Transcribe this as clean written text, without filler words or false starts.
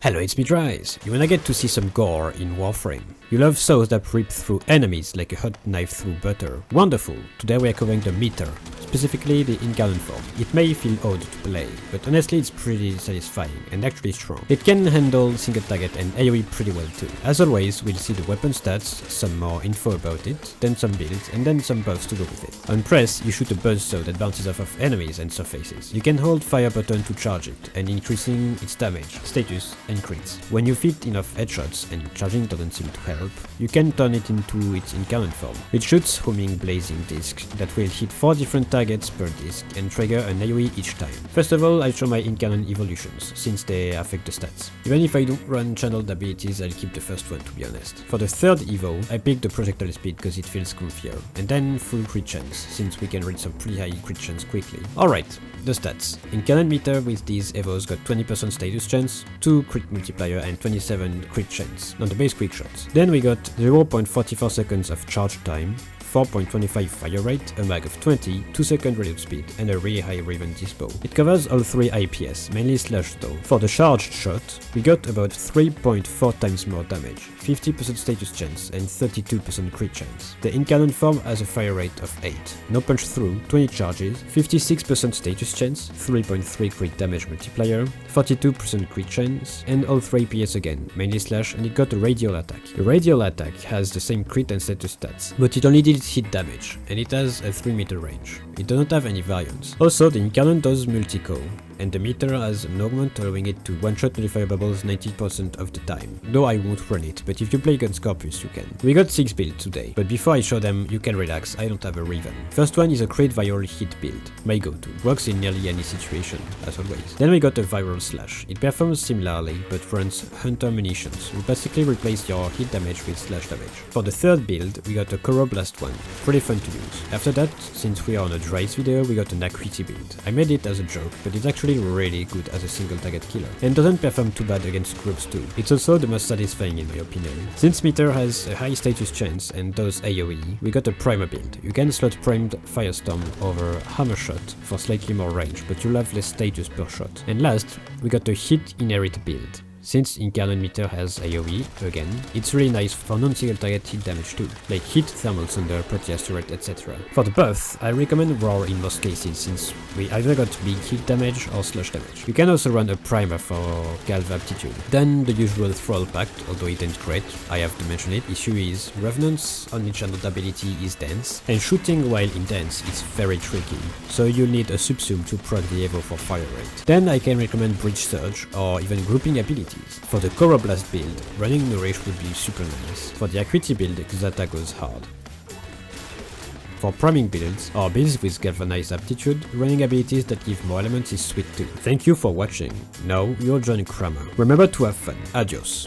Hello, it's me Dryzz. You wanna get to see some gore in Warframe. You love saws that rip through enemies like a hot knife through butter. Wonderful! Today we are covering the meter, specifically the Incarnon form. It may feel odd to play, but honestly it's pretty satisfying and actually strong. It can handle single target and AoE pretty well too. As always, we'll see the weapon stats, some more info about it, then some builds, and then some buffs to go with it. On press, you shoot a buzzsaw that bounces off of enemies and surfaces. You can hold fire button to charge it, and increasing its damage, status, and crits. When you fit enough headshots, and charging doesn't seem to help, you can turn it into its Incarnon form. It shoots homing blazing discs that will hit 4 different targets per disc and trigger an AoE each time. First of all, I'll show my Incarnon evolutions, since they affect the stats. Even if I don't run channeled abilities, I'll keep the first one to be honest. For the third evo, I picked the projectile speed because it feels groovier, and then full crit chance, since we can reach some pretty high crit chance quickly. Alright, the stats. Incarnon meter with these evos got 20% status chance, 2 crit multiplier and 27 crit chance on the base quick shots. Then we got 0.44 seconds of charge time, 4.25 fire rate, a mag of 20, 2 second reload speed, and a really high Raven dispo. It covers all 3 IPS, mainly slash though. For the charged shot, we got about 3.4 times more damage, 50% status chance, and 32% crit chance. The Incarnon form has a fire rate of 8, no punch through, 20 charges, 56% status chance, 3.3 crit damage multiplier, 42% crit chance, and all 3 IPS again, mainly slash, and it got a radial attack. The radial attack has the same crit and status stats, but it only deals hit damage, and it has a 3 meter range. It doesn't have any variants. Also, the Incarnon does multi-co, and the meter has an augment allowing it to one-shot nullifier bubbles 90% of the time. Though I won't run it, but if you play against Corpus you can. We got 6 builds today, but before I show them, you can relax, I don't have a Raven. First one is a create viral hit build, my go-to, works in nearly any situation, as always. Then we got a viral slash. It performs similarly, but runs hunter munitions, you basically replace your hit damage with slash damage. For the third build, we got a Coroblast one, pretty fun to use. After that, since we are on a Dryzz video, we got an Acuity build. I made it as a joke, but it's actually really good as a single target killer, and doesn't perform too bad against groups too. It's also the most satisfying in my opinion. Since meter has a high status chance and does AoE, we got a primer build. You can slot primed Firestorm over Hammer Shot for slightly more range, but you'll have less status per shot. And last, we got a hit inherit build. Since Incarnon meter has AoE, again, it's really nice for non-single target hit damage too, like hit, thermal thunder, proteas turret, etc. For the buff, I recommend roar in most cases, since we either got big hit damage or slash damage. You can also run a primer for Galv aptitude. Then the usual thrall pact, although it ain't great, I have to mention it. Issue is Revenant's only channeled ability is dense, and shooting while in dense is very tricky, so you'll need a subsume to proc the evo for fire rate. Then I can recommend Bridge Surge or even grouping abilities. For the Coroblast build, running Nourish would be super nice. For the Acuity build, Xata goes hard. For priming builds, or builds with galvanized aptitude, running abilities that give more elements is sweet too. Thank you for watching. Now you'll join Kramer. Remember to have fun. Adios.